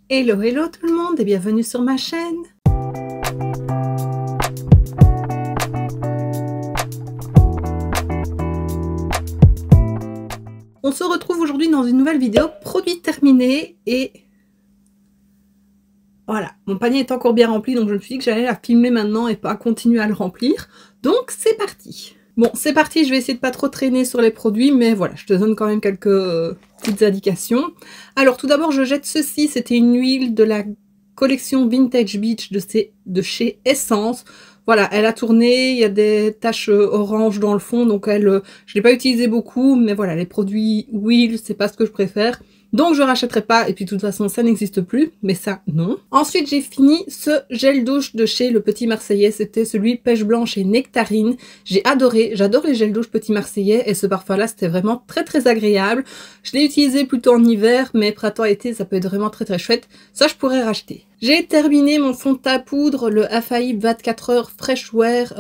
Hello, hello tout le monde et bienvenue sur ma chaîne. On se retrouve aujourd'hui dans une nouvelle vidéo, produit terminé et voilà, mon panier est encore bien rempli donc je me suis dit que j'allais la filmer maintenant et pas continuer à le remplir. Donc c'est parti. Bon, c'est parti, je vais essayer de pas trop traîner sur les produits, mais voilà, je te donne quand même quelques petites indications. Alors tout d'abord, je jette ceci, c'était une huile de la collection Vintage Beach de chez Essence. Voilà, elle a tourné, il y a des taches orange dans le fond, donc je ne l'ai pas utilisé beaucoup, mais voilà, les produits huile, c'est pas ce que je préfère. Donc je rachèterai pas, et puis de toute façon ça n'existe plus, mais ça non. Ensuite j'ai fini ce gel douche de chez Le Petit Marseillais, c'était celui pêche blanche et nectarine. J'ai adoré, j'adore les gels douche Petit Marseillais, et ce parfum là c'était vraiment très agréable. Je l'ai utilisé plutôt en hiver, mais printemps-été ça peut être vraiment très chouette, ça je pourrais racheter. J'ai terminé mon fond de teint à poudre, le Infaillible 24 heures Fresh Wear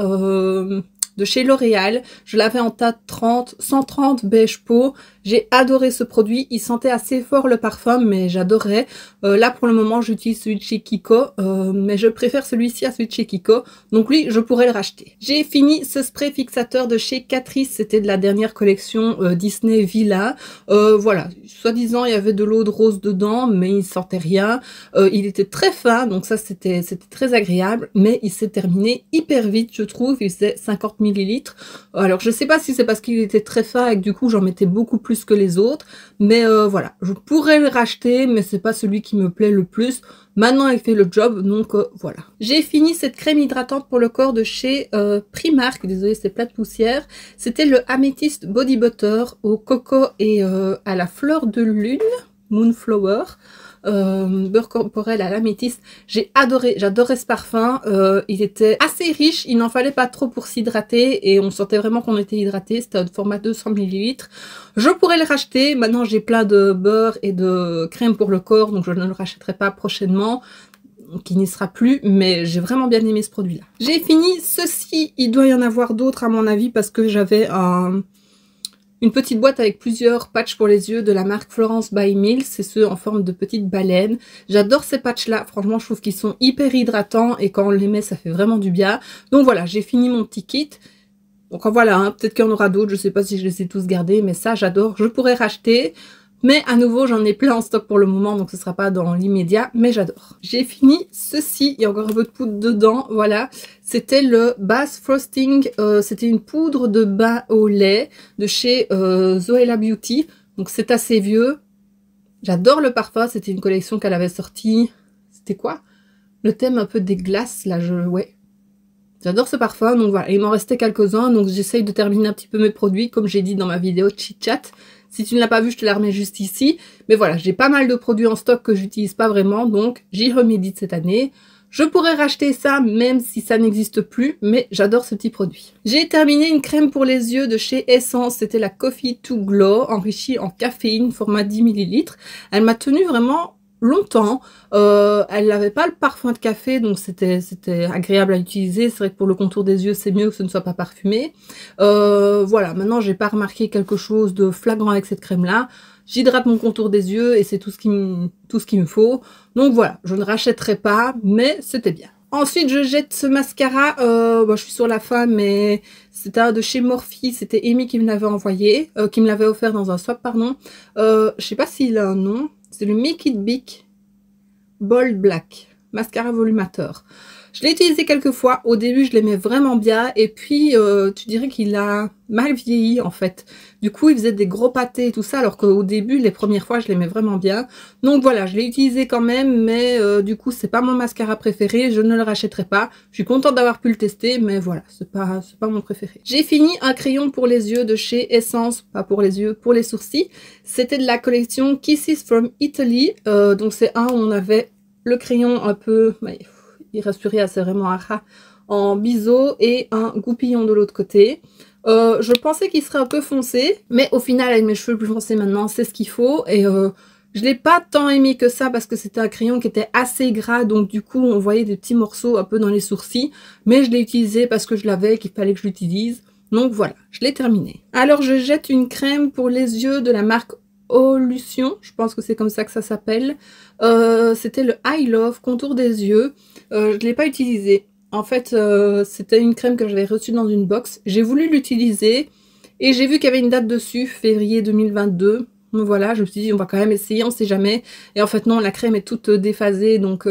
de chez L'Oréal. Je l'avais en teint 30, 130 beige peau. J'ai adoré ce produit. Il sentait assez fort le parfum, mais j'adorais. Là, pour le moment, j'utilise celui de chez Kiko, mais je préfère celui-ci à celui de chez Kiko. Donc lui, je pourrais le racheter. J'ai fini ce spray fixateur de chez Catrice. C'était de la dernière collection Disney Villa. Voilà, soi-disant, il y avait de l'eau de rose dedans, mais il sentait rien. Il était très fin, donc ça, c'était très agréable, mais il s'est terminé hyper vite, je trouve. Il faisait 50 millilitres. Alors, je sais pas si c'est parce qu'il était très fin et que du coup, j'en mettais beaucoup plus que les autres, mais voilà, je pourrais le racheter, mais c'est pas celui qui me plaît le plus. Maintenant, elle fait le job, donc voilà. J'ai fini cette crème hydratante pour le corps de chez Primark. Désolée, c'est plein de poussière. C'était le Amethyst Body Butter au coco et à la fleur de lune, Moonflower. Beurre corporel à l'améthyste. J'ai adoré, j'adorais ce parfum. Il était assez riche, il n'en fallait pas trop pour s'hydrater et on sentait vraiment qu'on était hydraté. C'était un format 200 ml. Je pourrais le racheter. Maintenant j'ai plein de beurre et de crème pour le corps, donc je ne le rachèterai pas prochainement, qui n'y sera plus, mais j'ai vraiment bien aimé ce produit là. J'ai fini ceci, il doit y en avoir d'autres à mon avis parce que j'avais une petite boîte avec plusieurs patchs pour les yeux de la marque Florence by Mills, c'est ceux en forme de petites baleines. J'adore ces patchs là, franchement je trouve qu'ils sont hyper hydratants et quand on les met ça fait vraiment du bien. Donc voilà, j'ai fini mon petit kit. Donc voilà, hein, peut-être qu'il y en aura d'autres, je sais pas si je les ai tous gardés, mais ça j'adore, je pourrais racheter. Mais à nouveau, j'en ai plein en stock pour le moment, donc ce sera pas dans l'immédiat, mais j'adore. J'ai fini ceci, il y a encore un peu de poudre dedans, voilà. C'était le Bath Frosting, c'était une poudre de bain au lait de chez Zoella Beauty. Donc c'est assez vieux. J'adore le parfum, c'était une collection qu'elle avait sortie. C'était quoi? Le thème un peu des glaces, là, ouais. J'adore ce parfum, donc voilà, il m'en restait quelques-uns, donc j'essaye de terminer un petit peu mes produits, comme j'ai dit dans ma vidéo Chit Chat. Si tu ne l'as pas vu, je te la remets juste ici. Mais voilà, j'ai pas mal de produits en stock que j'utilise pas vraiment, donc j'y remédite cette année. Je pourrais racheter ça, même si ça n'existe plus, mais j'adore ce petit produit. J'ai terminé une crème pour les yeux de chez Essence, c'était la Coffee to Glow, enrichie en caféine, format 10 ml. Elle m'a tenu vraiment longtemps. Elle n'avait pas le parfum de café, donc c'était agréable à utiliser. C'est vrai que pour le contour des yeux, c'est mieux que ce ne soit pas parfumé. Voilà, maintenant j'ai pas remarqué quelque chose de flagrant avec cette crème là. J'hydrate mon contour des yeux et c'est tout ce qu'il me faut. Donc voilà, je ne rachèterai pas, mais c'était bien. Ensuite, je jette ce mascara. Bon, je suis sur la fin, mais c'était un de chez Morphe. C'était Amy qui me l'avait envoyé, qui me l'avait offert dans un swap, pardon. Je sais pas s'il a un nom. C'est le Make It Big Bold Black mascara volumateur. Je l'ai utilisé quelques fois. Au début, je l'aimais vraiment bien. Et puis, tu dirais qu'il a mal vieilli, en fait. Du coup, il faisait des gros pâtés et tout ça, alors qu'au début, les premières fois, je l'aimais vraiment bien. Donc voilà, je l'ai utilisé quand même, mais du coup, c'est pas mon mascara préféré. Je ne le rachèterai pas. Je suis contente d'avoir pu le tester, mais voilà, c'est pas mon préféré. J'ai fini un crayon pour les yeux de chez Essence, pas pour les yeux, pour les sourcils. C'était de la collection Kisses from Italy. Donc c'est un où on avait le crayon un peu... il reste plus rien, c'est vraiment un rat en biseau et un goupillon de l'autre côté. Je pensais qu'il serait un peu foncé, mais au final avec mes cheveux plus foncés maintenant, c'est ce qu'il faut. Et je l'ai pas tant aimé que ça parce que c'était un crayon qui était assez gras, donc du coup on voyait des petits morceaux un peu dans les sourcils. Mais je l'ai utilisé parce que je l'avais, qu'il fallait que je l'utilise. Donc voilà, je l'ai terminé. Alors je jette une crème pour les yeux de la marque Révolution, je pense que c'est comme ça que ça s'appelle. C'était le I Love contour des yeux. Je ne l'ai pas utilisé. En fait, c'était une crème que j'avais reçue dans une box. J'ai voulu l'utiliser et j'ai vu qu'il y avait une date dessus, février 2022. Donc voilà, je me suis dit on va quand même essayer, on sait jamais. Et en fait non, la crème est toute déphasée, donc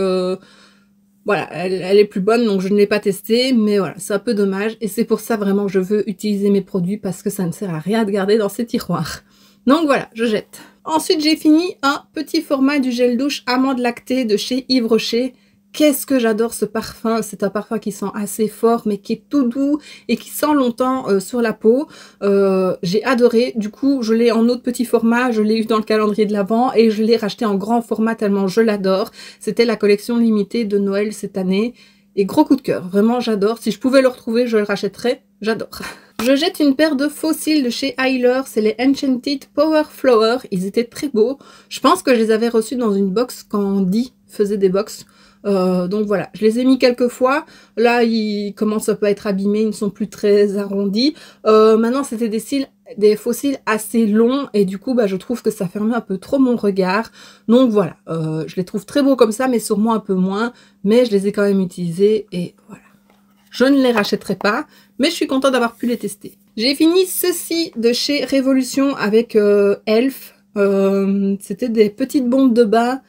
voilà, elle est plus bonne, donc je ne l'ai pas testée. Mais voilà, c'est un peu dommage. Et c'est pour ça vraiment que je veux utiliser mes produits, parce que ça ne sert à rien de garder dans ces tiroirs. Donc voilà, je jette. Ensuite, j'ai fini un petit format du gel douche amande lactée de chez Yves Rocher. Qu'est-ce que j'adore ce parfum, c'est un parfum qui sent assez fort mais qui est tout doux et qui sent longtemps sur la peau. J'ai adoré, du coup je l'ai en autre petit format, je l'ai eu dans le calendrier de l'Avent et je l'ai racheté en grand format tellement je l'adore. C'était la collection limitée de Noël cette année et gros coup de cœur, vraiment j'adore. Si je pouvais le retrouver je le rachèterais, j'adore. Je jette une paire de faux cils de chez Eyler, c'est les Enchanted Power Flower, ils étaient très beaux. Je pense que je les avais reçus dans une box quand Andy faisait des box. Donc voilà, je les ai mis quelques fois. Là, ils commencent un peu à être abîmés, ils ne sont plus très arrondis. Maintenant, c'était des faux cils assez longs et du coup, bah, je trouve que ça fermait un peu trop mon regard. Donc voilà, je les trouve très beaux comme ça, mais sur moi un peu moins. Mais je les ai quand même utilisés et voilà. Je ne les rachèterai pas, mais je suis contente d'avoir pu les tester. J'ai fini ceci de chez Révolution avec Elf. C'était des petites bombes de bain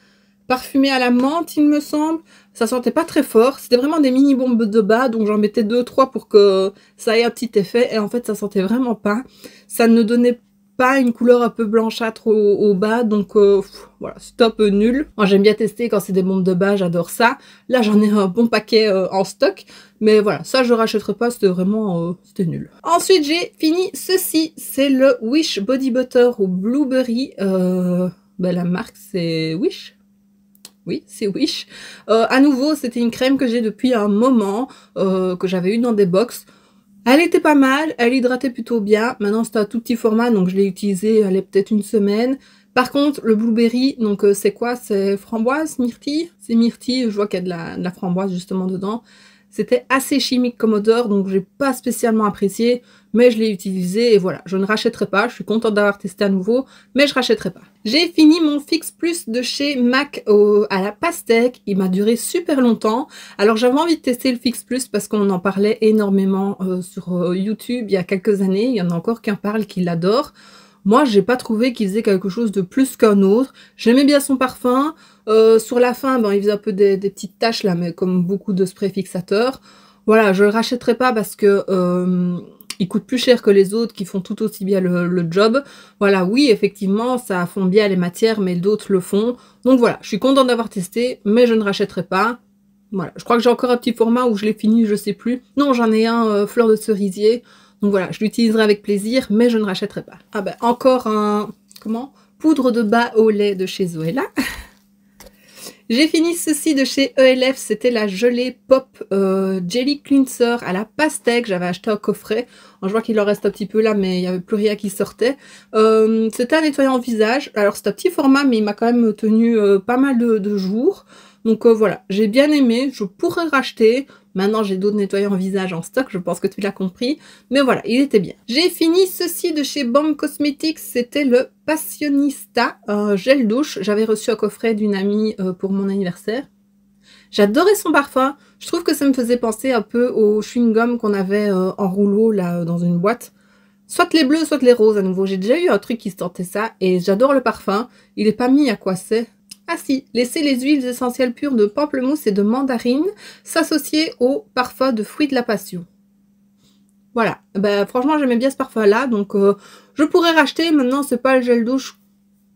parfumées à la menthe, il me semble. Ça sentait pas très fort. C'était vraiment des mini bombes de bain, donc j'en mettais 2-3 pour que ça ait un petit effet. Et en fait, ça sentait vraiment pas. Ça ne donnait pas une couleur un peu blanchâtre au bas, donc voilà, c'était un peu nul. Moi, j'aime bien tester quand c'est des bombes de bain, j'adore ça. Là, j'en ai un bon paquet en stock. Mais voilà, ça je rachèterai pas, c'était vraiment, c'était nul. Ensuite, j'ai fini ceci, c'est le Wish Body Butter au Blueberry. La marque, c'est Wish. Oui, c'est Wish. À nouveau, c'était une crème que j'ai depuis un moment, que j'avais eu dans des box. Elle était pas mal, elle hydratait plutôt bien. Maintenant, c'est un tout petit format, donc je l'ai utilisé, elle est peut-être une semaine. Par contre, le Blueberry, donc c'est quoi? C'est framboise, myrtille? C'est myrtille, je vois qu'il y a de la framboise justement dedans. C'était assez chimique comme odeur, donc j'ai pas spécialement apprécié, mais je l'ai utilisé et voilà, je ne rachèterai pas. Je suis contente d'avoir testé à nouveau, mais je rachèterai pas. J'ai fini mon Fix Plus de chez MAC à la pastèque. Il m'a duré super longtemps. Alors j'avais envie de tester le Fix Plus parce qu'on en parlait énormément sur YouTube il y a quelques années. Il y en a encore qui en parlent, qui l'adorent. Moi, j'ai pas trouvé qu'il faisait quelque chose de plus qu'un autre. J'aimais bien son parfum. Sur la fin, il faisait un peu des petites taches là, mais comme beaucoup de sprays fixateurs. Voilà, je le rachèterai pas parce que il coûte plus cher que les autres qui font tout aussi bien le job. Voilà, oui, effectivement, ça fond bien les matières, mais d'autres le font. Donc voilà, je suis contente d'avoir testé, mais je ne rachèterai pas. Voilà, je crois que j'ai encore un petit format où je l'ai fini, je sais plus. Non, j'en ai un fleur de cerisier. Donc voilà, je l'utiliserai avec plaisir, mais je ne rachèterai pas. Ah ben, encore un... Comment? Poudre de bas au lait de chez Zoella. J'ai fini ceci de chez ELF, c'était la gelée Pop Jelly Cleanser à la pastèque. J'avais acheté un coffret. Je vois qu'il en reste un petit peu là, mais il n'y avait plus rien qui sortait. C'était un nettoyant visage. Alors c'est un petit format, mais il m'a quand même tenu pas mal de jours. Donc voilà, j'ai bien aimé, je pourrais racheter. Maintenant, j'ai d'autres nettoyants visage en stock, je pense que tu l'as compris. Mais voilà, il était bien. J'ai fini ceci de chez Bomb Cosmetics, c'était le Passionista, un gel douche. J'avais reçu un coffret d'une amie pour mon anniversaire. J'adorais son parfum. Je trouve que ça me faisait penser un peu au chewing-gum qu'on avait en rouleau, là, dans une boîte. Soit les bleus, soit les roses à nouveau. J'ai déjà eu un truc qui sentait ça et j'adore le parfum. Il est pas mis à quoi c'est. Ah si, laissez les huiles essentielles pures de pamplemousse et de mandarine s'associer au parfum de fruits de la passion. Voilà, franchement j'aimais bien ce parfum là, donc je pourrais racheter. Maintenant c'est pas le gel douche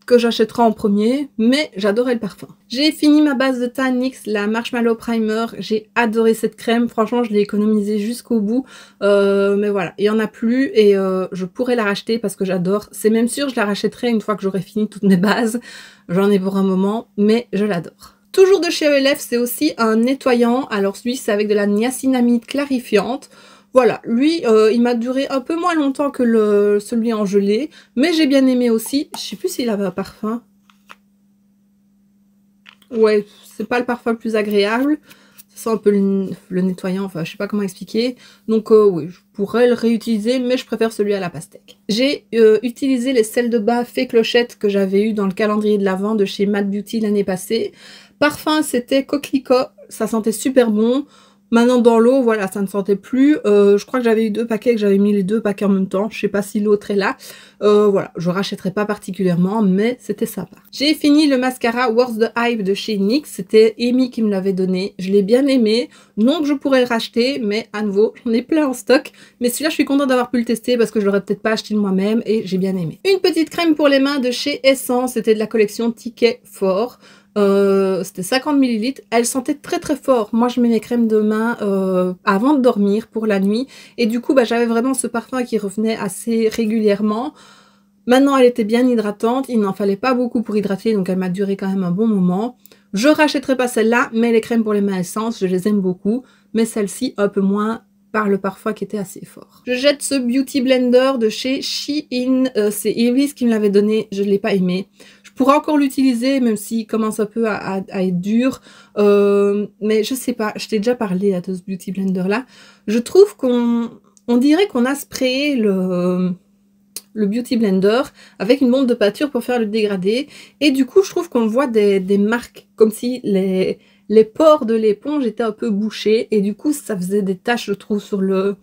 que j'achèterai en premier, mais j'adorais le parfum. J'ai fini ma base de teint NYX, la Marshmallow Primer. J'ai adoré cette crème, franchement je l'ai économisée jusqu'au bout, mais voilà, il y en a plus et je pourrais la racheter parce que j'adore. C'est même sûr, je la rachèterai une fois que j'aurai fini toutes mes bases. J'en ai pour un moment, mais je l'adore. Toujours de chez ELF, c'est aussi un nettoyant. Alors celui c'est avec de la niacinamide clarifiante. Voilà, lui, il m'a duré un peu moins longtemps que celui en gelée, mais j'ai bien aimé aussi. Je sais plus s'il avait un parfum. Ouais, c'est pas le parfum le plus agréable. sent un peu le nettoyant, enfin je sais pas comment expliquer. Donc oui, je pourrais le réutiliser, mais je préfère celui à la pastèque. J'ai utilisé les sels de bain Fée Clochette que j'avais eu dans le calendrier de l'Avent de chez Matte Beauty l'année passée. Parfum, c'était coquelicot, ça sentait super bon. Maintenant dans l'eau, voilà, ça ne sentait plus. Je crois que j'avais eu 2 paquets, que j'avais mis les 2 paquets en même temps. Je sais pas si l'autre est là. Voilà, je rachèterai pas particulièrement, mais c'était sympa. J'ai fini le mascara Worth the Hype de chez NYX. C'était Amy qui me l'avait donné. Je l'ai bien aimé. Non que je pourrais le racheter, mais à nouveau, j'en ai plein en stock. Mais celui-là, je suis contente d'avoir pu le tester parce que je l'aurais peut-être pas acheté moi-même et j'ai bien aimé. Une petite crème pour les mains de chez Essence. C'était de la collection Ticket Fort. C'était 50 ml, elle sentait très très fort. Moi je mets mes crèmes de main avant de dormir pour la nuit et du coup bah, j'avais vraiment ce parfum qui revenait assez régulièrement. Maintenant elle était bien hydratante, il n'en fallait pas beaucoup pour hydrater donc elle m'a duré quand même un bon moment. Je rachèterai pas celle-là, mais les crèmes pour les mains Essence je les aime beaucoup, mais celle-ci un peu moins par le parfum qui était assez fort. Je jette ce Beauty Blender de chez Shein, c'est Evelise qui me l'avait donné, je ne l'ai pas aimé. Je pourrais encore l'utiliser, même s'il commence un peu à être dur, mais je sais pas, je t'ai déjà parlé de ce Beauty Blender là. Je trouve on dirait qu'on a sprayé le Beauty Blender avec une bombe de peinture pour faire le dégradé, et du coup je trouve qu'on voit des marques, comme si les pores de l'éponge étaient un peu bouchés et du coup ça faisait des taches je trouve sur le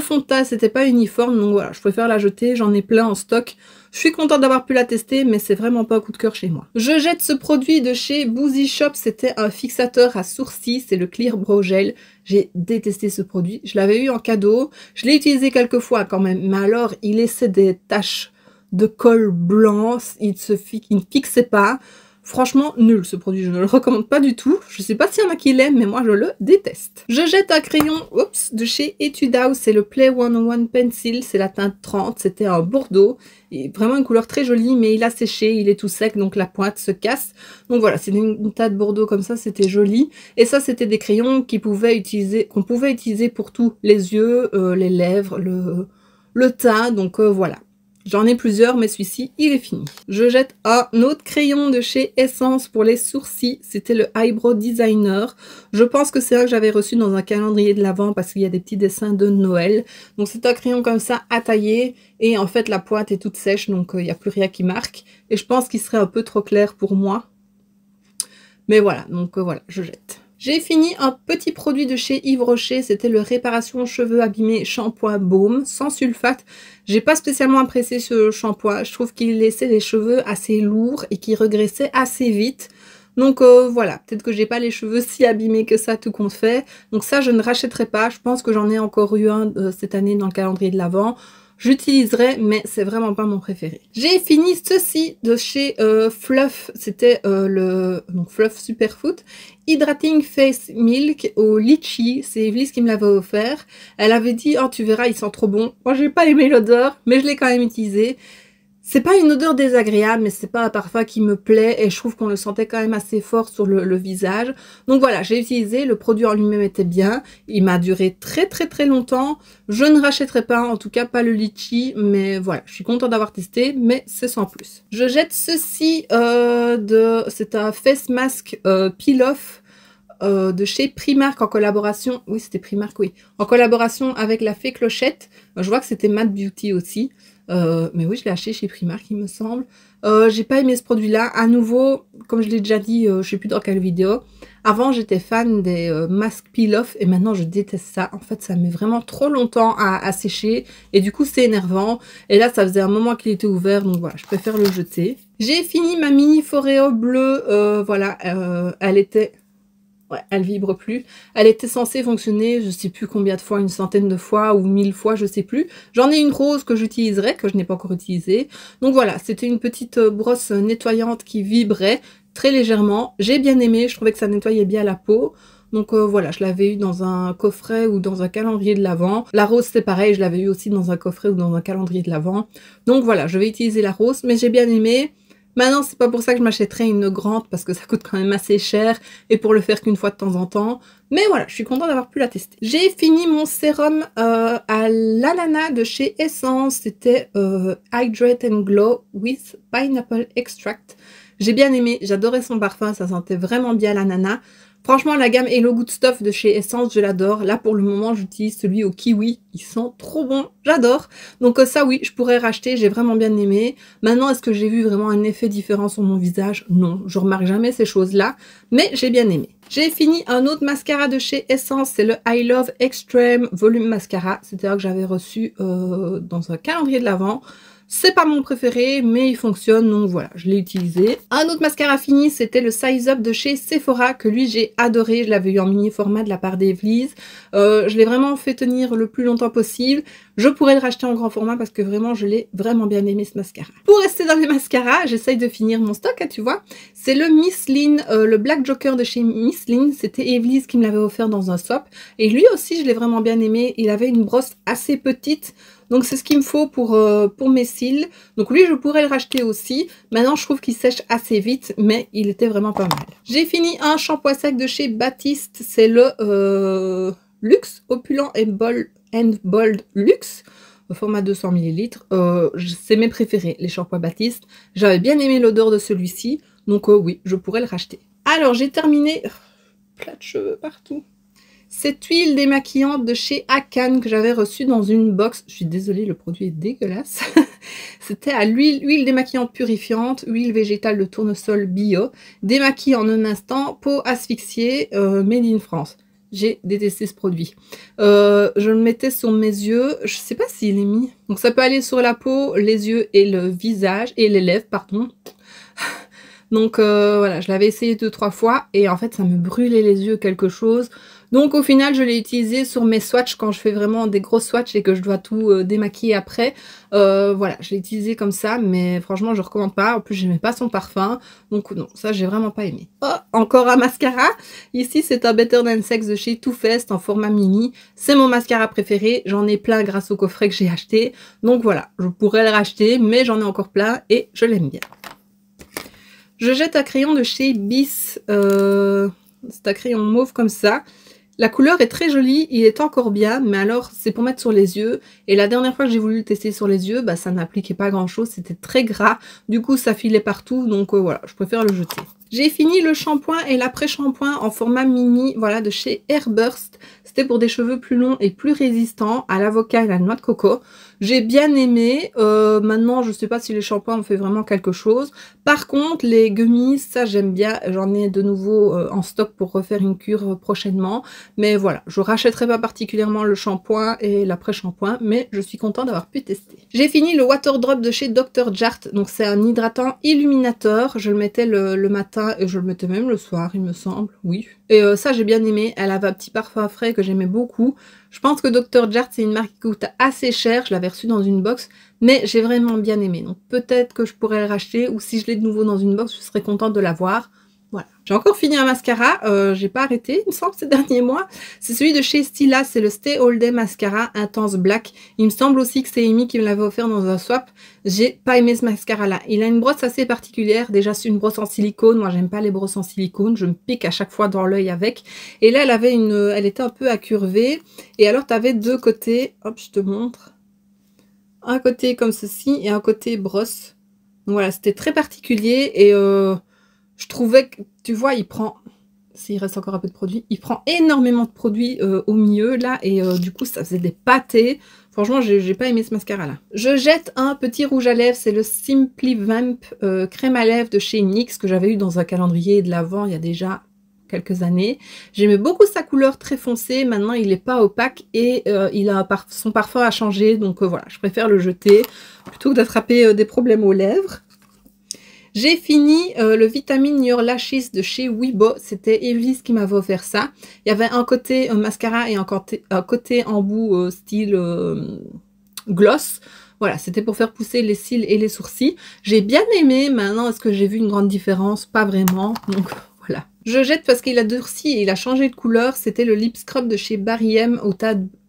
fond de teint, c'était pas uniforme, donc voilà, je préfère la jeter, j'en ai plein en stock. Je suis contente d'avoir pu la tester, mais c'est vraiment pas un coup de cœur chez moi. Je jette ce produit de chez Boozy Shop, c'était un fixateur à sourcils, c'est le Clear Brow Gel. J'ai détesté ce produit, je l'avais eu en cadeau, je l'ai utilisé quelques fois quand même, mais alors il laissait des taches de colle blanc, il ne fixait pas. Franchement, nul ce produit, je ne le recommande pas du tout. Je sais pas s'il y en a qui l'aiment, mais moi je le déteste. Je jette un crayon de chez Etude House, c'est le Play 101 Pencil, c'est la teinte 30, c'était un bordeaux. Et vraiment une couleur très jolie, mais il a séché, il est tout sec, donc la pointe se casse. Donc voilà, c'est une teinte bordeaux comme ça, c'était joli. Et ça, c'était des crayons qu'on pouvait utiliser pour tous les yeux, les lèvres, le teint, donc voilà. J'en ai plusieurs, mais celui-ci, il est fini. Je jette un autre crayon de chez Essence pour les sourcils. C'était le Eyebrow Designer. Je pense que c'est un que j'avais reçu dans un calendrier de l'Avent parce qu'il y a des petits dessins de Noël. Donc c'est un crayon comme ça à tailler. Et en fait, la pointe est toute sèche, donc il n'y a plus rien qui marque. Et je pense qu'il serait un peu trop clair pour moi. Mais voilà, donc voilà, je jette. J'ai fini un petit produit de chez Yves Rocher, c'était le Réparation Cheveux Abîmés Shampoing Baume, sans sulfate. J'ai pas spécialement apprécié ce shampoing, je trouve qu'il laissait les cheveux assez lourds et qu'il regraissait assez vite. Donc voilà, peut-être que j'ai pas les cheveux si abîmés que ça tout compte fait. Donc ça, je ne rachèterai pas, je pense que j'en ai encore eu un cette année dans le calendrier de l'Avent. J'utiliserai, mais c'est vraiment pas mon préféré. J'ai fini ceci de chez Fluff, c'était le Fluff Superfood Hydrating Face Milk au litchi, c'est Evelise qui me l'avait offert. Elle avait dit oh tu verras il sent trop bon. Moi j'ai pas aimé l'odeur, mais je l'ai quand même utilisé. C'est pas une odeur désagréable, mais c'est pas un parfum qui me plaît et je trouve qu'on le sentait quand même assez fort sur le visage. Donc voilà, j'ai utilisé, le produit en lui-même était bien, il m'a duré très très très longtemps. Je ne rachèterai pas, en tout cas pas le litchi, mais voilà, je suis contente d'avoir testé, mais c'est sans plus. Je jette ceci c'est un face mask peel-off de chez Primark en collaboration, oui c'était Primark, oui, en collaboration avec la Fée Clochette. Je vois que c'était Matte Beauty aussi. Mais oui, je l'ai acheté chez Primark, il me semble. J'ai pas aimé ce produit-là. À nouveau, comme je l'ai déjà dit, je sais plus dans quelle vidéo. Avant, j'étais fan des masques peel-off et maintenant, je déteste ça. En fait, ça met vraiment trop longtemps à sécher et du coup, c'est énervant. Et là, ça faisait un moment qu'il était ouvert, donc voilà, je préfère le jeter. J'ai fini ma mini Foreo bleue. Voilà, elle était... Ouais, elle vibre plus. Elle était censée fonctionner, je sais plus combien de fois, une centaine de fois ou 1000 fois, je sais plus. J'en ai une rose que j'utiliserai, que je n'ai pas encore utilisée. Donc voilà, c'était une petite brosse nettoyante qui vibrait très légèrement. J'ai bien aimé, je trouvais que ça nettoyait bien la peau. Donc voilà, je l'avais eu dans un coffret ou dans un calendrier de l'Avent. La rose c'est pareil, je l'avais eu aussi dans un coffret ou dans un calendrier de l'Avent. Donc voilà, je vais utiliser la rose, mais j'ai bien aimé. Maintenant, c'est pas pour ça que je m'achèterais une grande parce que ça coûte quand même assez cher et pour le faire qu'une fois de temps en temps. Mais voilà, je suis contente d'avoir pu la tester. J'ai fini mon sérum à l'ananas de chez Essence. C'était Hydrate and Glow with Pineapple Extract. J'ai bien aimé, j'adorais son parfum, ça sentait vraiment bien l'ananas. Franchement, la gamme Hello Good Stuff de chez Essence, je l'adore. Là, pour le moment, j'utilise celui au kiwi. Il sent trop bon, j'adore. Donc ça, oui, je pourrais racheter, j'ai vraiment bien aimé. Maintenant, est-ce que j'ai vu vraiment un effet différent sur mon visage? Non, je remarque jamais ces choses-là, mais j'ai bien aimé. J'ai fini un autre mascara de chez Essence, c'est le I Love Extreme Volume Mascara. C'était un que j'avais reçu dans un calendrier de l'Avent. C'est pas mon préféré, mais il fonctionne, donc voilà, je l'ai utilisé. Un autre mascara fini, c'était le Size Up de chez Sephora, que lui j'ai adoré. Je l'avais eu en mini format de la part d'Evely's. Je l'ai vraiment fait tenir le plus longtemps possible. Je pourrais le racheter en grand format parce que vraiment, je l'ai vraiment bien aimé ce mascara. Pour rester dans les mascaras, j'essaye de finir mon stock, hein, tu vois. C'est le Miss Lyn, le Black Joker de chez Miss Lyn. C'était Evely's qui me l'avait offert dans un swap. Et lui aussi, je l'ai vraiment bien aimé. Il avait une brosse assez petite. Donc c'est ce qu'il me faut pour mes cils. Donc lui, je pourrais le racheter aussi. Maintenant, je trouve qu'il sèche assez vite, mais il était vraiment pas mal. J'ai fini un shampoing sec de chez Baptiste. C'est le Luxe Opulent and Bold Luxe. Au format 200 ml. C'est mes préférés, les shampoings Baptiste. J'avais bien aimé l'odeur de celui-ci. Donc oui, je pourrais le racheter. Alors, j'ai terminé... Plein de cheveux partout. Cette huile démaquillante de chez Akan que j'avais reçue dans une box. Je suis désolée, le produit est dégueulasse. C'était à huile démaquillante purifiante, huile végétale de tournesol bio, démaquille en un instant, peau asphyxiée, made in France. J'ai détesté ce produit. Je le mettais sur mes yeux. Je sais pas s'il est mis. Donc ça peut aller sur la peau, les yeux et le visage, et les lèvres, pardon. Donc voilà, je l'avais essayé 2-3 fois et en fait ça me brûlait les yeux quelque chose. Donc au final je l'ai utilisé sur mes swatchs quand je fais vraiment des gros swatchs et que je dois tout démaquiller après. Voilà, je l'ai utilisé comme ça, mais franchement je recommande pas. En plus j'aimais pas son parfum, donc non, ça j'ai vraiment pas aimé. Oh, encore un mascara. Ici c'est un Better Than Sex de chez Too Faced en format mini. C'est mon mascara préféré, j'en ai plein grâce au coffret que j'ai acheté. Donc voilà, je pourrais le racheter, mais j'en ai encore plein et je l'aime bien. Je jette un crayon de chez Bis, c'est un crayon mauve comme ça. La couleur est très jolie, il est encore bien, mais alors c'est pour mettre sur les yeux. Et la dernière fois que j'ai voulu le tester sur les yeux, bah, ça n'appliquait pas grand chose, c'était très gras. Du coup ça filait partout, donc voilà, je préfère le jeter. J'ai fini le shampoing et l'après-shampoing en format mini, voilà, de chez Airburst. C'était pour des cheveux plus longs et plus résistants à l'avocat et la noix de coco. J'ai bien aimé. Maintenant, je sais pas si les shampoings ont fait vraiment quelque chose. Par contre, les gummies, ça j'aime bien. J'en ai de nouveau en stock pour refaire une cure prochainement. Mais voilà, je rachèterai pas particulièrement le shampoing et l'après-shampoing, mais je suis contente d'avoir pu tester. J'ai fini le Water Drop de chez Dr. Jart. Donc c'est un hydratant illuminateur. Je le mettais le matin et je le mettais même le soir, il me semble. Oui. Et ça j'ai bien aimé. Elle avait un petit parfum frais que j'aimais beaucoup. Je pense que Dr. Jart c'est une marque qui coûte assez cher. Je l'avais reçu dans une box, mais j'ai vraiment bien aimé. Donc peut-être que je pourrais le racheter, ou si je l'ai de nouveau dans une box, je serais contente de l'avoir. Voilà. J'ai encore fini un mascara, j'ai pas arrêté, il me semble, ces derniers mois. C'est celui de chez Stila, c'est le Stay All Day Mascara Intense Black. Il me semble aussi que c'est Amy qui me l'avait offert dans un swap. J'ai pas aimé ce mascara-là. Il a une brosse assez particulière. Déjà, c'est une brosse en silicone. Moi, j'aime pas les brosses en silicone. Je me pique à chaque fois dans l'œil avec. Et là, elle était un peu accurvée. Et alors, tu avais deux côtés. Hop, je te montre. Un côté comme ceci et un côté brosse. Donc voilà, c'était très particulier et je trouvais que, tu vois, il prend, s'il reste encore un peu de produit, il prend énormément de produit au milieu là et du coup ça faisait des pâtés. Franchement, j'ai pas aimé ce mascara là. Je jette un petit rouge à lèvres, c'est le Simply Vamp crème à lèvres de chez NYX que j'avais eu dans un calendrier de l'Avent il y a déjà quelques années. J'aimais beaucoup sa couleur très foncée, maintenant il n'est pas opaque et son parfum a changé, donc voilà, je préfère le jeter plutôt que d'attraper des problèmes aux lèvres. J'ai fini le Vitamine Your Lashes de chez Weibo. C'était Evely's qui m'avait offert ça. Il y avait un côté mascara et un côté embout style gloss. Voilà, c'était pour faire pousser les cils et les sourcils. J'ai bien aimé. Maintenant, est-ce que j'ai vu une grande différence? Pas vraiment. Donc voilà. Je jette parce qu'il a durci et il a changé de couleur. C'était le Lip Scrub de chez Barry M au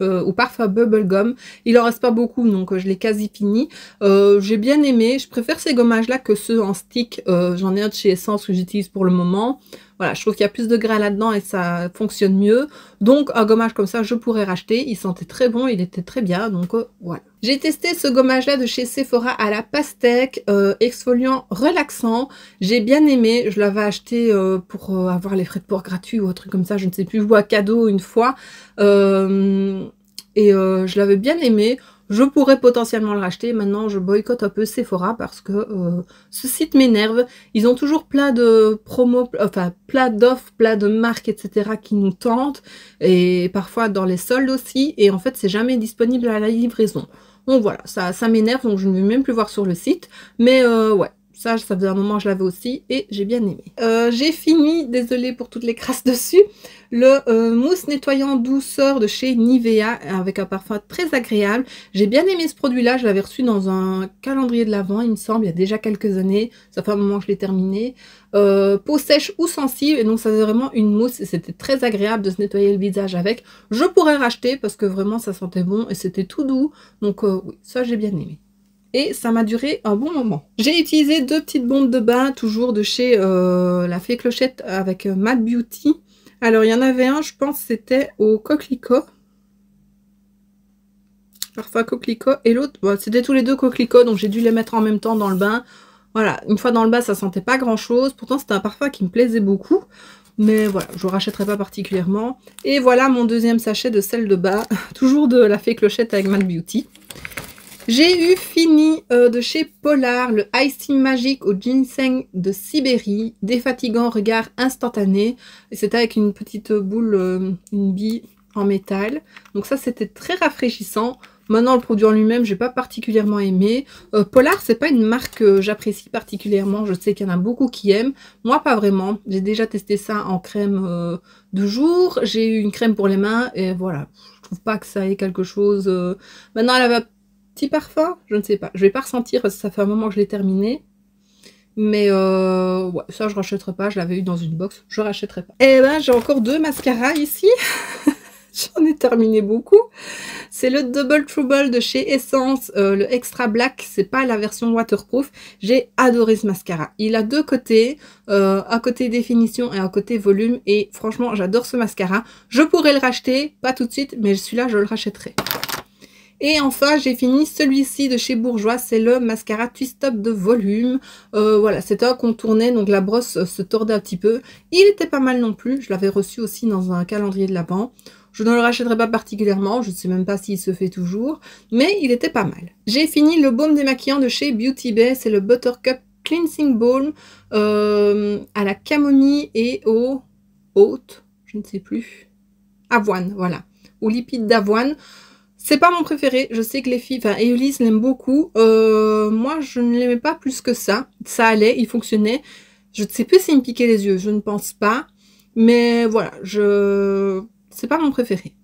ou parfum bubblegum. Il en reste pas beaucoup, donc je l'ai quasi fini. J'ai bien aimé. Je préfère ces gommages-là que ceux en stick. J'en ai un de chez Essence que j'utilise pour le moment. Voilà, je trouve qu'il y a plus de gras là-dedans et ça fonctionne mieux. Donc un gommage comme ça, je pourrais racheter. Il sentait très bon, il était très bien, donc voilà. J'ai testé ce gommage-là de chez Sephora à la pastèque, exfoliant relaxant. J'ai bien aimé. Je l'avais acheté pour avoir les frais de port gratuits ou un truc comme ça, je ne sais plus, ou à cadeau une fois. Je l'avais bien aimé. Je pourrais potentiellement le racheter. Maintenant, je boycotte un peu Sephora parce que ce site m'énerve. Ils ont toujours plein de promos, enfin plein d'offres, plein de marques, etc. qui nous tentent. Et parfois dans les soldes aussi. Et en fait, c'est jamais disponible à la livraison. Donc voilà, ça m'énerve. Donc je ne vais même plus voir sur le site. Mais ouais. Ça faisait un moment que je l'avais aussi et j'ai bien aimé. J'ai fini, désolée pour toutes les crasses dessus, le mousse nettoyant douceur de chez Nivea avec un parfum très agréable. J'ai bien aimé ce produit-là, je l'avais reçu dans un calendrier de l'Avent, il me semble, il y a déjà quelques années. Ça fait un moment que je l'ai terminé. Peau sèche ou sensible, et donc ça faisait vraiment une mousse et c'était très agréable de se nettoyer le visage avec. Je pourrais racheter parce que vraiment ça sentait bon et c'était tout doux. Donc oui, ça j'ai bien aimé. Et ça m'a duré un bon moment. J'ai utilisé 2 petites bombes de bain, toujours de chez La Fée Clochette avec Matte Beauty. Alors, il y en avait un, je pense, c'était au coquelicot. Parfois coquelicot. Et l'autre, bon, c'était tous les deux coquelicots, donc j'ai dû les mettre en même temps dans le bain. Voilà, une fois dans le bain, ça sentait pas grand-chose. Pourtant, c'était un parfum qui me plaisait beaucoup. Mais voilà, je ne rachèterai pas particulièrement. Et voilà mon deuxième sachet de sel de bain, toujours de La Fée Clochette avec Matte Beauty. J'ai eu fini de chez Polar le Ice Tea Magique au ginseng de Sibérie, défatigant regard instantané. Et c'était avec une petite boule, une bille en métal. Donc ça c'était très rafraîchissant. Maintenant le produit en lui-même j'ai pas particulièrement aimé. Polar c'est pas une marque que j'apprécie particulièrement. Je sais qu'il y en a beaucoup qui aiment. Moi pas vraiment. J'ai déjà testé ça en crème de jour. J'ai eu une crème pour les mains et voilà. Je trouve pas que ça ait quelque chose. Maintenant elle avait petit parfum, je ne sais pas. Je vais pas ressentir parce que ça fait un moment que je l'ai terminé. Mais ouais, ça je rachèterai pas. Je l'avais eu dans une box, je rachèterai pas. Et ben j'ai encore 2 mascaras ici. J'en ai terminé beaucoup. C'est le Double Trouble de chez Essence, le Extra Black. C'est pas la version waterproof. J'ai adoré ce mascara. Il a 2 côtés, un côté définition et un côté volume. Et franchement, j'adore ce mascara. Je pourrais le racheter, pas tout de suite, mais celui-là, je le rachèterai. Et enfin, j'ai fini celui-ci de chez Bourjois, c'est le mascara Twist Up de volume. Voilà, c'était un contourné, donc la brosse se tordait un petit peu. Il était pas mal non plus, je l'avais reçu aussi dans un calendrier de l'Avent. Je ne le rachèterai pas particulièrement, je ne sais même pas s'il se fait toujours, mais il était pas mal. J'ai fini le baume démaquillant de chez Beauty Bay, c'est le Buttercup Cleansing Balm à la camomille et au haute, je ne sais plus, avoine, voilà, aux lipides d'avoine. C'est pas mon préféré, je sais que les filles, enfin Eulise l'aime beaucoup, moi je ne l'aimais pas plus que ça, ça allait, il fonctionnait, je ne sais plus s'il me piquait les yeux, je ne pense pas, mais voilà, c'est pas mon préféré.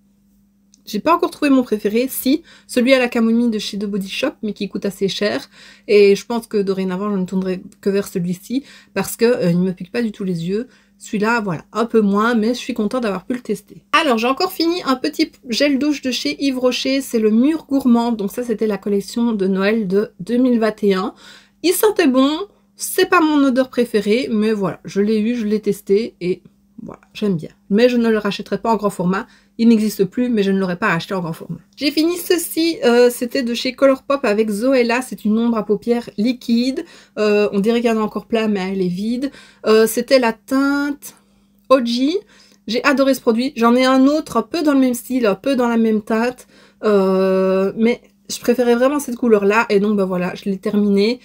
J'ai pas encore trouvé mon préféré, si, celui à la camomille de chez The Body Shop, mais qui coûte assez cher, et je pense que dorénavant je ne tournerai que vers celui-ci, parce que il me pique pas du tout les yeux. Celui-là, voilà, un peu moins, mais je suis contente d'avoir pu le tester. Alors, j'ai encore fini un petit gel douche de chez Yves Rocher, c'est le Mûre Gourmand. Donc ça, c'était la collection de Noël de 2021. Il sentait bon, c'est pas mon odeur préférée, mais voilà, je l'ai eu, je l'ai testé, et voilà, j'aime bien. Mais je ne le rachèterai pas en grand format. Il n'existe plus, mais je ne l'aurais pas acheté en grand format. J'ai fini ceci, c'était de chez Colourpop avec Zoella, c'est une ombre à paupières liquide. On dirait qu'il y en a encore plein, mais elle est vide. C'était la teinte OG. J'ai adoré ce produit. J'en ai un autre, un peu dans le même style, un peu dans la même teinte. Mais je préférais vraiment cette couleur-là, et donc bah voilà, je l'ai terminé.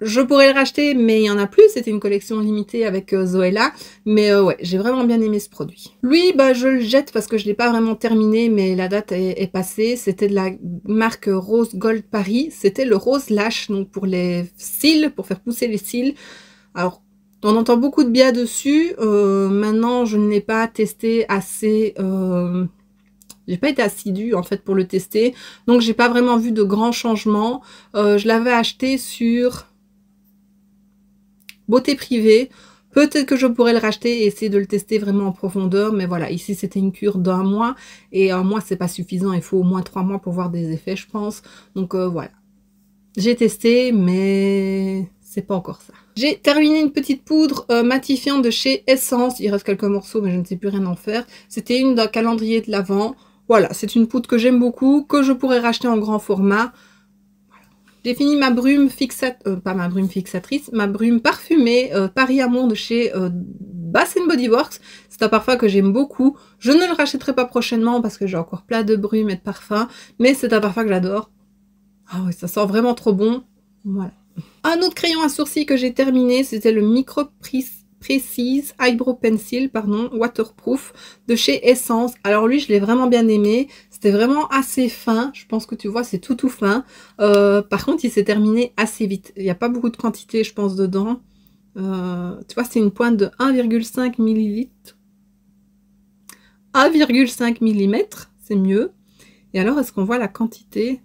Je pourrais le racheter, mais il y en a plus. C'était une collection limitée avec Zoella. Mais ouais, j'ai vraiment bien aimé ce produit. Lui, bah, je le jette parce que je ne l'ai pas vraiment terminé, mais la date est passée. C'était de la marque Rose Gold Paris. C'était le Rose Lash, donc pour les cils, pour faire pousser les cils. Alors, on entend beaucoup de bien dessus. Maintenant, je ne l'ai pas testé assez... J'ai pas été assidue en fait pour le tester. Donc, j'ai pas vraiment vu de grands changements. Je l'avais acheté sur... Beauté Privée, Peut-être que je pourrais le racheter et essayer de le tester vraiment en profondeur, mais voilà, ici c'était une cure d'1 mois, et 1 mois c'est pas suffisant, il faut au moins 3 mois pour voir des effets, je pense. Donc voilà. J'ai testé, mais c'est pas encore ça. J'ai terminé une petite poudre matifiante de chez Essence. Il reste quelques morceaux, mais je ne sais plus rien en faire. C'était une d'un calendrier de l'Avent. Voilà, c'est une poudre que j'aime beaucoup, que je pourrais racheter en grand format. J'ai fini ma brume pas ma brume fixatrice, ma brume parfumée Paris Amour de chez Bath Body Works. C'est un parfum que j'aime beaucoup. Je ne le rachèterai pas prochainement parce que j'ai encore plein de brumes et de parfums, mais c'est un parfum que j'adore. Ah ouais, ça sent vraiment trop bon. Voilà. Un autre crayon à sourcils que j'ai terminé, c'était le Micro Precise Eyebrow Pencil, pardon, waterproof de chez Essence. Alors lui, je l'ai vraiment bien aimé. C'était vraiment assez fin. Je pense que tu vois, c'est tout fin. Par contre, il s'est terminé assez vite. Il n'y a pas beaucoup de quantité, je pense, dedans. Tu vois, c'est une pointe de 1,5 ml. 1,5 mm, c'est mieux. Et alors, est-ce qu'on voit la quantité?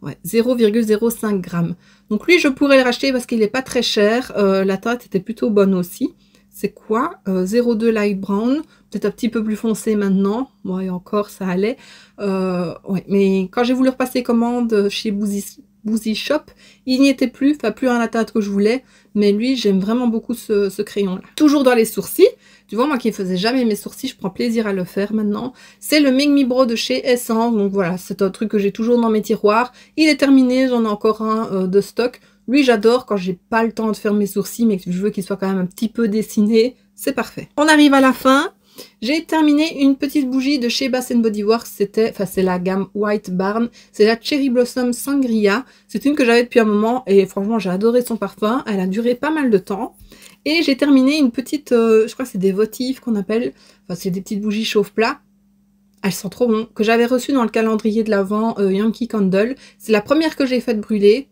Ouais, 0,05 g. Donc lui, je pourrais le racheter parce qu'il n'est pas très cher. La teinte était plutôt bonne aussi. C'est quoi 0,2 light brown. Peut-être un petit peu plus foncé maintenant. Bon, et encore, ça allait. Ouais, mais quand j'ai voulu repasser commande chez Boozy Shop, il n'y était plus. Enfin, plus à la teinte que je voulais. Mais lui, j'aime vraiment beaucoup ce crayon-là. Toujours dans les sourcils. Tu vois, moi qui ne faisais jamais mes sourcils, je prends plaisir à le faire maintenant. C'est le Make Me Brow de chez Essence. Donc voilà, c'est un truc que j'ai toujours dans mes tiroirs. Il est terminé, j'en ai encore un de stock. Lui, j'adore quand j'ai pas le temps de faire mes sourcils, mais que je veux qu'il soit quand même un petit peu dessiné. C'est parfait. On arrive à la fin. J'ai terminé une petite bougie de chez Bath Body Works. C'est la gamme White Barn. C'est la Cherry Blossom Sangria. C'est une que j'avais depuis un moment et franchement, j'ai adoré son parfum. Elle a duré pas mal de temps. Et j'ai terminé une petite, je crois que c'est des votives qu'on appelle, enfin c'est des petites bougies chauffe-plat. Elles sont trop bonnes, que j'avais reçues dans le calendrier de l'Avent Yankee Candle. C'est la première que j'ai faite brûler.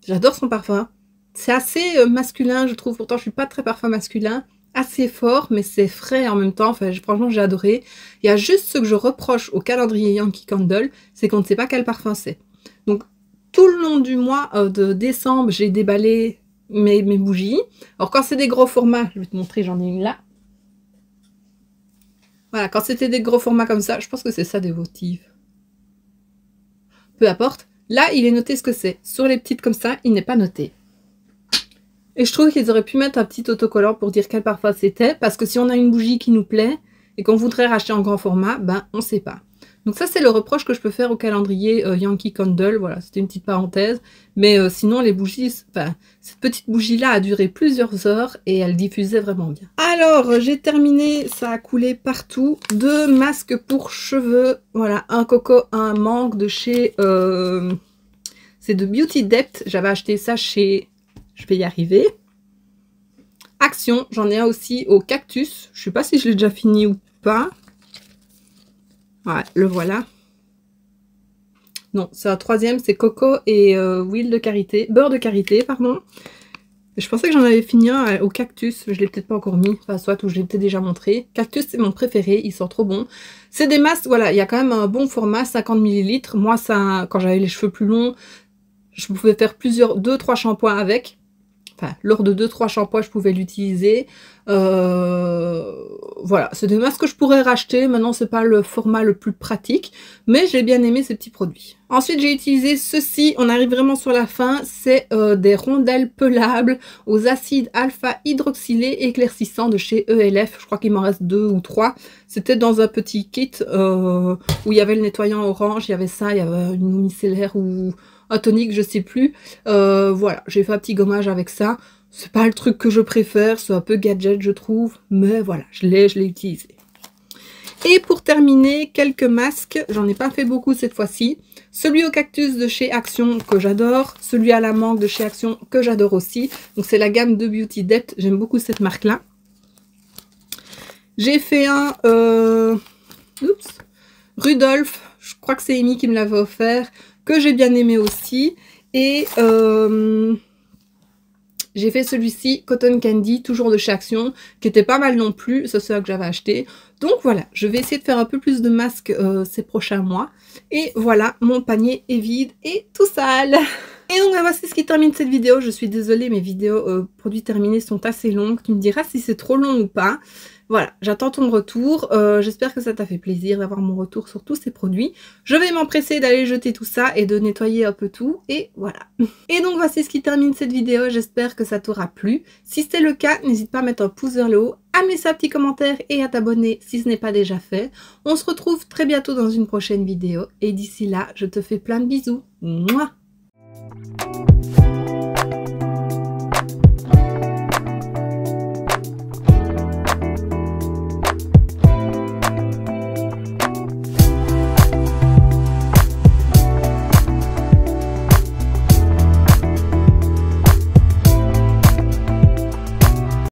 J'adore son parfum. C'est assez masculin, je trouve, pourtant je suis pas très parfum masculin. Assez fort, mais c'est frais en même temps. Enfin, franchement, j'ai adoré. Il y a juste ce que je reproche au calendrier Yankee Candle, c'est qu'on ne sait pas quel parfum c'est. Donc, tout le long du mois de décembre, j'ai déballé mes bougies. Alors quand c'est des gros formats, je vais te montrer, j'en ai une là. Voilà, quand c'était des gros formats comme ça, je pense que c'est ça des votives. Peu importe. Là, il est noté ce que c'est. Sur les petites comme ça, il n'est pas noté. Et je trouve qu'ils auraient pu mettre un petit autocollant pour dire quel parfum c'était. Parce que si on a une bougie qui nous plaît et qu'on voudrait racheter en grand format, ben on sait pas. Donc ça, c'est le reproche que je peux faire au calendrier Yankee Candle. Voilà, c'était une petite parenthèse. Mais sinon, les bougies, enfin, cette petite bougie-là a duré plusieurs heures et elle diffusait vraiment bien. Alors, j'ai terminé, ça a coulé partout. 2 masques pour cheveux. Voilà, un coco, un mangue de chez... c'est de Beauty Depth. J'avais acheté ça chez... Je vais y arriver. Action, j'en ai un aussi au cactus. Je sais pas si je l'ai déjà fini ou pas. Ouais, le voilà. Non, c'est un troisième, c'est coco et huile de karité, beurre de karité, pardon. Je pensais que j'en avais fini un au cactus, je l'ai peut-être pas encore mis, enfin soit où je l'ai peut-être déjà montré. Cactus, c'est mon préféré, il sent trop bon. C'est des masques, voilà, il y a quand même un bon format, 50 ml. Moi, ça, quand j'avais les cheveux plus longs, je pouvais faire 2-3 shampoings avec. Enfin, lors de 2-3 shampoings, je pouvais l'utiliser. Voilà, c'est des masques que je pourrais racheter. Maintenant, c'est pas le format le plus pratique, mais j'ai bien aimé ces petits produits. Ensuite, j'ai utilisé ceci. On arrive vraiment sur la fin. C'est des rondelles pelables aux acides alpha-hydroxylés éclaircissants de chez ELF. Je crois qu'il m'en reste 2 ou 3. C'était dans un petit kit où il y avait le nettoyant orange, il y avait ça, il y avait une eau micellaire ou un tonique, je sais plus. Voilà, j'ai fait un petit gommage avec ça. C'est pas le truc que je préfère, c'est un peu gadget je trouve, mais voilà, je l'ai utilisé. Et pour terminer, quelques masques, j'en ai pas fait beaucoup cette fois-ci. Celui au cactus de chez Action que j'adore, celui à la mangue de chez Action que j'adore aussi. Donc c'est la gamme de Beauty Depth, j'aime beaucoup cette marque-là. J'ai fait un Rudolph, je crois que c'est Amy qui me l'avait offert, que j'ai bien aimé aussi. Et j'ai fait celui-ci, Cotton Candy, toujours de chez Action, qui était pas mal non plus, c'est celui que j'avais acheté. Donc voilà, je vais essayer de faire un peu plus de masques ces prochains mois. Et voilà, mon panier est vide et tout sale. Et donc bah, voici ce qui termine cette vidéo. Je suis désolée, mes vidéos produits terminés sont assez longues. Tu me diras si c'est trop long ou pas. Voilà, j'attends ton retour. J'espère que ça t'a fait plaisir d'avoir mon retour sur tous ces produits. Je vais m'empresser d'aller jeter tout ça et de nettoyer un peu tout. Et voilà. Et donc voici ce qui termine cette vidéo. J'espère que ça t'aura plu. Si c'est le cas, n'hésite pas à mettre un pouce vers le haut, à me laisser un petit commentaire et à t'abonner si ce n'est pas déjà fait. On se retrouve très bientôt dans une prochaine vidéo. Et d'ici là, je te fais plein de bisous. Mouah.